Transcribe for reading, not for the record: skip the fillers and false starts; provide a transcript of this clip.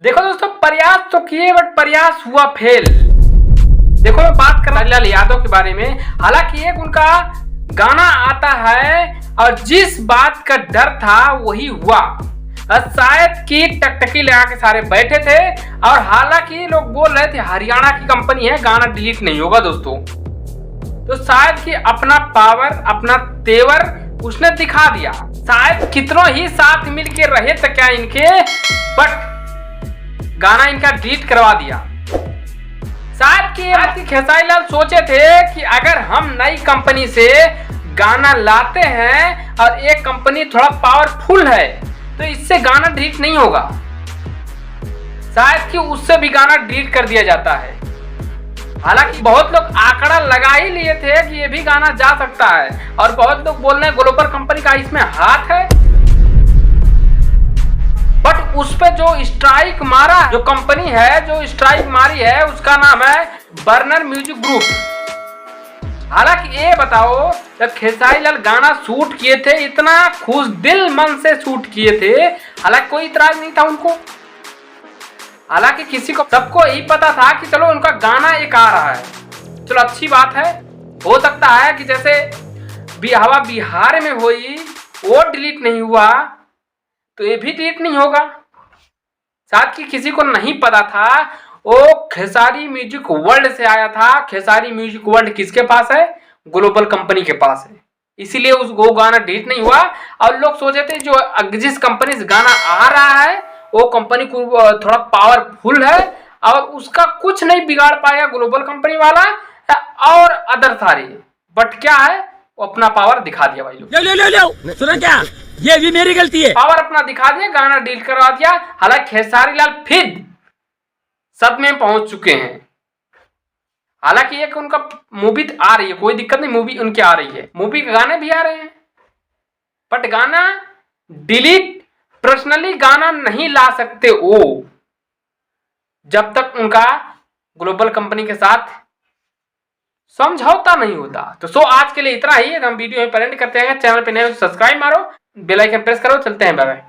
देखो दोस्तों, प्रयास तो किए बट प्रयास हुआ फेल। देखो मैं बात कर रहा लाल यादव के बारे में। हालांकि एक उनका गाना आता है और जिस बात का डर था वही हुआ। शायद कि टकटकी लगा के सारे बैठे थे और हालांकि लोग बोल रहे थे हरियाणा की कंपनी है, गाना डिलीट नहीं होगा दोस्तों। तो शायद कि अपना पावर अपना तेवर उसने दिखा दिया। शायद कितनों ही साथ मिल के रहे थे क्या इनके, बट गाना इनका डिलीट करवा दिया। शायद कि खेसारी लाल सोचे थे कि अगर हम नई कंपनी से गाना लाते हैं और एक कंपनी थोड़ा पावरफुल है तो इससे गाना डिलीट नहीं होगा। शायद कि उससे भी गाना डिलीट कर दिया जाता है। हालांकि बहुत लोग आंकड़ा लगा ही लिए थे कि ये भी गाना जा सकता है और बहुत लोग बोल रहे हैं ग्लोबल कंपनी का इसमें हाथ है। बट उस पे जो स्ट्राइक मारा, जो कंपनी है जो स्ट्राइक मारी है उसका नाम है बर्नर म्यूजिक ग्रुप। हालांकि ये बताओ जब खेसारी लाल गाना शूट किए थे इतना खुश दिल मन से शूट किए थे, हालांकि कोई इतराज नहीं था उनको। हालांकि किसी को सबको यही पता था कि चलो उनका गाना एक आ रहा है, चलो अच्छी बात है। हो सकता है कि जैसे हवा बिहार में हुई वो डिलीट नहीं हुआ तो ये भी डिलीट नहीं होगा। साथ ही किसी को नहीं पता था वो खेसारी म्यूजिक वर्ल्ड से आया था। खेसारी म्यूजिक वर्ल्ड किसके पास है? ग्लोबल कंपनी के पास है, इसीलिए वो गाना डिलीट नहीं हुआ। और लोग सोचे थे जो जिस कंपनी से गाना आ रहा है वो कंपनी को थोड़ा पावरफुल है और उसका कुछ नहीं बिगाड़ पाएगा ग्लोबल कंपनी वाला और अदर सारे। बट क्या है, वो अपना पावर दिखा दिया भाई लोग। लो सुना क्या, ये भी मेरी गलती है। पावर अपना दिखा दिया, गाना डिलीट करवा दिया। हालांकि खेसारी लाल फिर सब में पहुंच चुके हैं। हालांकि एक उनका मूवी आ रही है, कोई दिक्कत नहीं, मूवी उनकी आ रही है, मूवी के गाने भी आ रहे हैं। बट गाना डिलीट पर्सनली गाना नहीं ला सकते वो जब तक उनका ग्लोबल कंपनी के साथ समझौता नहीं होता। तो आज के लिए इतना ही है। हम वीडियो में पेरेंट करते हैं। चैनल पे नए हो सब्सक्राइब मारो, बेल आइकन प्रेस करो। चलते हैं, बाय बाय।